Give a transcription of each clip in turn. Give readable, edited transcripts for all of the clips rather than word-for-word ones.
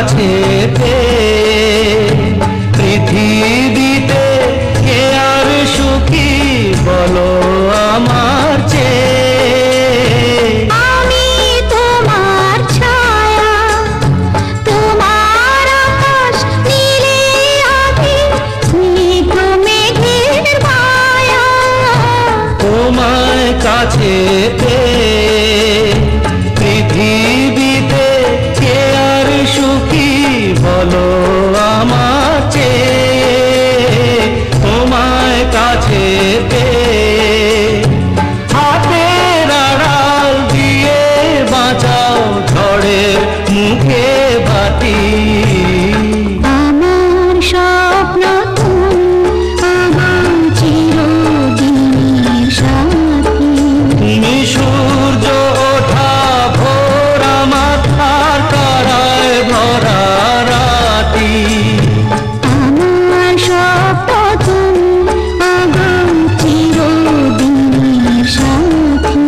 কাছে পৃথিবীতে কে আর সুখী বলো আমার চেয়ে। আমি তোমার ছায়া, তোমার আকাশ নীলে আভি, স্নিগ্ধ মেঘের মায়া। তোমায় কাছে পৃথিবীতে কে আর সুখী বলো আমার চেয়ে। তোমায় কাছে হাতের আড়াল দিয়ে বাঁচাও ঝড়ের মুখে বাতি। আমার স্বপ্ন তুমি, আমার চিরদিনের সাথী। তুমি সূর্য ওঠা ভোর আমার আর তারায় ভরা রাতি। আমার স্বপ্ন তুমি, আমার চিরদিনের সাথী।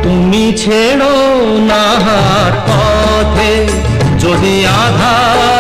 তুমি ছেড়ো না হাত পথে যদি আধার